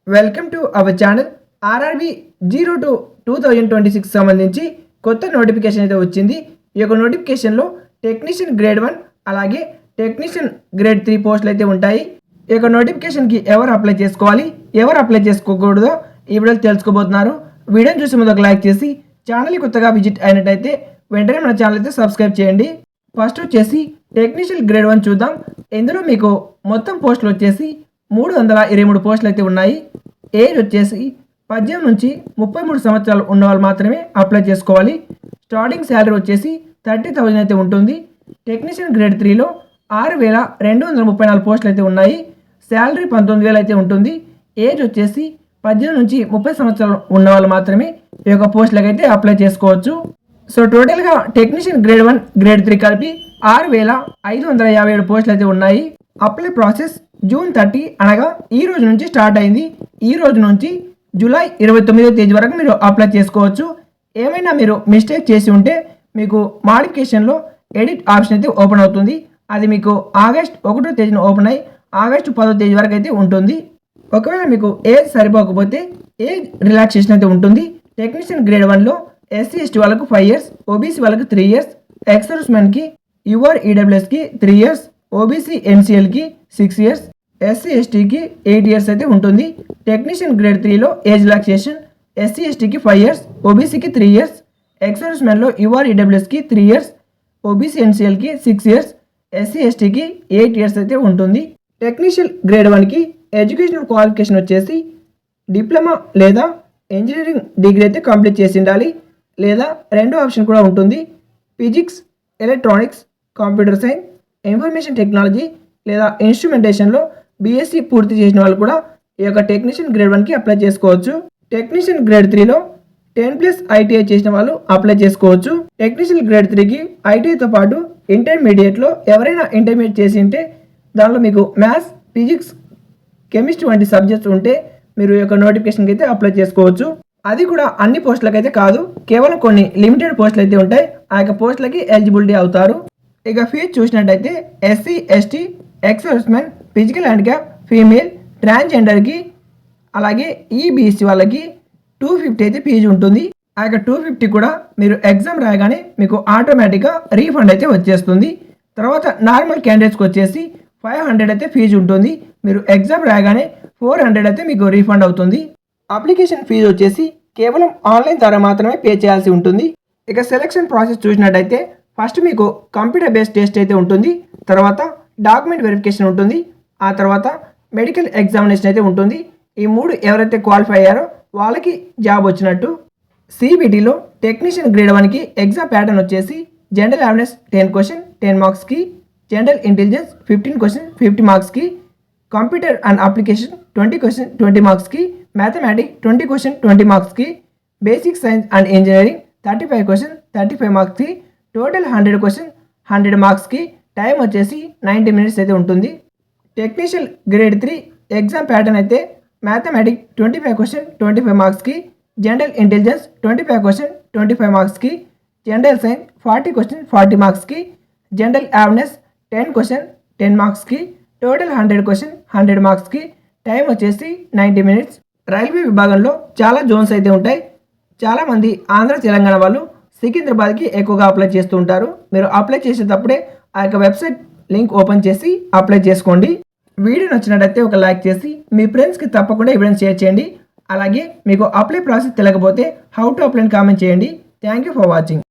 Welcome to our channel. RRB 02-2026 సంబంధించి కొత్త notification అయితే వచ్చింది. ఈ యొక్క నోటిఫికేషన్లో టెక్నీషియన్ గ్రేడ్ 1 అలాగే టెక్నీషియన్ గ్రేడ్ 3 పోస్టులు అయితే ఉంటాయి. ఈ యొక్క నోటిఫికేషన్కి ఎవరు అప్లై చేసుకోవాలి, ఎవరు అప్లై చేసుకోకూడదో ఈ వీడియోలో తెలుసుకోబోతున్నారు. వీడియోని చూసే ముందు ఒక లైక్ చేసి ఛానల్ని కొత్తగా విజిట్ అయినట్టయితే వెంటనే మన ఛానల్ అయితే సబ్స్క్రైబ్ చేయండి. ఫస్ట్ వచ్చేసి టెక్నీషియన్ గ్రేడ్ 1 చూద్దాం. ఇందులో మీకు మొత్తం పోస్టులు వచ్చేసి 323 పోస్టులు అయితే ఉన్నాయి. ఏజ్ వచ్చేసి 18 నుంచి 33 సంవత్సరాలు ఉన్న వాళ్ళు మాత్రమే అప్లై చేసుకోవాలి. స్టార్టింగ్ శాలరీ వచ్చేసి 30,000 అయితే ఉంటుంది. టెక్నీషియన్ గ్రేడ్ 3లో 6,234 పోస్టులు అయితే ఉన్నాయి. శాలరీ 19,000 అయితే ఉంటుంది. ఏజ్ వచ్చేసి 18 నుంచి 30 సంవత్సరాలు ఉన్న వాళ్ళు మాత్రమే ఈ యొక్క పోస్టులకు అయితే అప్లై చేసుకోవచ్చు. సో టోటల్గా టెక్నీషియన్ గ్రేడ్ 1 గ్రేడ్ 3 కలిపి 6,557 పోస్టులు అయితే ఉన్నాయి. అప్లై ప్రాసెస్ జూన్ 30 అనగా ఈ రోజు నుంచి స్టార్ట్ అయింది. ఈ రోజు నుంచి జూలై 29వ తేదీ వరకు మీరు అప్లై చేసుకోవచ్చు. ఏమైనా మీరు మిస్టేక్ చేసి ఉంటే మీకు మాడిఫికేషన్లో ఎడిట్ ఆప్షన్ అయితే ఓపెన్ అవుతుంది. అది మీకు ఆగస్ట్ 1వ తేదీన ఓపెన్ అయ్యి ఆగస్టు 10వ తేదీ వరకు అయితే ఉంటుంది. ఒకవేళ మీకు ఏజ్ సరిపోకపోతే ఏజ్ రిలాక్సేషన్ అయితే ఉంటుంది. టెక్నీషియన్ గ్రేడ్ 1లో ఎస్సీ ఎస్టీ వాళ్ళకు 5 ఇయర్స్, ఓబీసీ వాళ్ళకు 3 ఇయర్స్, ఎక్స్ సర్వీస్మెన్కి యూఆర్ ఈడబ్ల్యూఎస్కి 3 ఇయర్స్, ఓబీసీ ఎన్సీఎల్కి 6 ఇయర్స్, ఎస్సీ ఎస్టీకి 8 ఇయర్స్ అయితే ఉంటుంది. టెక్నీషియన్ గ్రేడ్ 3లో ఏజ్ రిలాక్సేషన్ ఎస్సీ ఎస్టీకి 5 ఇయర్స్, ఓబీసీకి 3 ఇయర్స్, ఎక్స్ సర్వీస్మెన్లో యూఆర్ ఈడబ్ల్యూఎస్కి 3 ఇయర్స్, ఓబీసీ ఎన్సీఎల్కి 6 ఇయర్స్, ఎస్సీ ఎస్టీకి 8 ఇయర్స్ అయితే ఉంటుంది. టెక్నీషియన్ గ్రేడ్ 1కి ఎడ్యుకేషనల్ క్వాలిఫికేషన్ వచ్చేసి డిప్లొమా లేదా ఇంజనీరింగ్ డిగ్రీ అయితే కంప్లీట్ చేసి ఉండాలి. లేదా రెండో ఆప్షన్ కూడా ఉంటుంది, physics, electronics, computer science, information technology లేదా ఇన్స్ట్రుమెంటేషన్లో బీఎస్సీ పూర్తి చేసిన వాళ్ళు కూడా ఈ యొక్క టెక్నీషియన్ గ్రేడ్ 1కి అప్లై చేసుకోవచ్చు. టెక్నీషియన్ గ్రేడ్ 3లో 10+ ఐటీఐ చేసిన వాళ్ళు అప్లై చేసుకోవచ్చు. టెక్నీషియన్ గ్రేడ్ 3కి ఐటీఐతో పాటు ఇంటర్మీడియట్లో ఎవరైనా ఇంటర్మీడియట్ చేసి ఉంటే దానిలో మీకు మ్యాథ్స్, ఫిజిక్స్, కెమిస్ట్రీ వంటి సబ్జెక్ట్స్ ఉంటే మీరు ఈ యొక్క నోటిఫికేషన్కి అయితే అప్లై చేసుకోవచ్చు. అది కూడా అన్ని పోస్టులకు అయితే కాదు, కేవలం కొన్ని లిమిటెడ్ పోస్టులు అయితే ఉంటాయి. ఆ యొక్క పోస్టులకి ఎలిజిబిలిటీ అవుతారు. ఇక ఫీజు చూసినట్టయితే SC ST, ex servicemen, physical handicap, female, ట్రాన్స్జెండర్కి అలాగే ఈబీసీ వాళ్ళకి 250 అయితే ఫీజు ఉంటుంది. ఆ యొక్క 250 కూడా మీరు ఎగ్జామ్ రాయగానే మీకు ఆటోమేటిక్గా రీఫండ్ అయితే వచ్చేస్తుంది. తర్వాత నార్మల్ క్యాండిడేట్స్కి వచ్చేసి 500 అయితే ఫీజు ఉంటుంది. మీరు ఎగ్జామ్ రాయగానే 400 అయితే మీకు రీఫండ్ అవుతుంది. అప్లికేషన్ ఫీజు వచ్చేసి కేవలం ఆన్లైన్ ద్వారా మాత్రమే పే చేయాల్సి ఉంటుంది. ఇక సెలక్షన్ ప్రాసెస్ చూసినట్టయితే ఫస్ట్ మీకు కంప్యూటర్ బేస్డ్ టెస్ట్ అయితే ఉంటుంది. తర్వాత డాక్యుమెంట్ వెరిఫికేషన్ ఉంటుంది. ఆ తర్వాత మెడికల్ ఎగ్జామినేషన్ అయితే ఉంటుంది. ఈ 3 ఎవరైతే క్వాలిఫై అయ్యారో వాళ్ళకి జాబ్ వచ్చినట్టు. సిబిటీలో టెక్నీషియన్ గ్రేడ్ 1కి ఎగ్జామ్ ప్యాటర్న్ వచ్చేసి జనరల్ అవేర్నెస్ 10 క్వశ్చన్ 10 మార్క్స్కి, జనరల్ ఇంటెలిజెన్స్ 15 క్వశ్చన్ 50 మార్క్స్కి, కంప్యూటర్ అండ్ అప్లికేషన్ 20 క్వశ్చన్ 20 మార్క్స్కి, మ్యాథమెటిక్స్ 20 క్వశ్చన్ 20 మార్క్స్కి, basic science and engineering 35 question 35 మార్క్స్కి, టోటల్ 100 క్వశ్చన్ 100 మార్క్స్కి. టైం వచ్చేసి 90 మినిట్స్ అయితే ఉంటుంది. టెక్నీషియన్ గ్రేడ్ 3 ఎగ్జామ్ ప్యాటర్న్ అయితే మ్యాథమెటిక్స్ 25 క్వశ్చన్ 25 మార్క్స్కి, జనరల్ ఇంటెలిజెన్స్ 25 క్వశ్చన్ 25 మార్క్స్కి, జనరల్ సైన్స్ 40 క్వశ్చన్ 40 మార్క్స్కి, జనరల్ అవేర్నెస్ 10 క్వశ్చన్ 10 మార్క్స్కి, టోటల్ 100 క్వశ్చన్ 100 మార్క్స్కి. టైం వచ్చేసి 90 మినిట్స్. రైల్వే విభాగంలో చాలా జోన్స్ అయితే ఉంటాయి. చాలామంది ఆంధ్ర తెలంగాణ వాళ్ళు సికింద్రాబాద్కి ఎక్కువగా అప్లై చేస్తూ ఉంటారు. మీరు అప్లై చేసేటప్పుడే ఆ యొక్క వెబ్సైట్ లింక్ ఓపెన్ చేసి అప్లై చేసుకోండి. వీడియో నచ్చినట్టయితే ఒక లైక్ చేసి మీ ఫ్రెండ్స్కి తప్పకుండా ఎవిడెన్స్ షేర్ చేయండి. అలాగే మీకు అప్లై ప్రాసెస్ తెలియకపోతే హౌ టు అప్లై కామెంట్ చేయండి. Thank you for watching.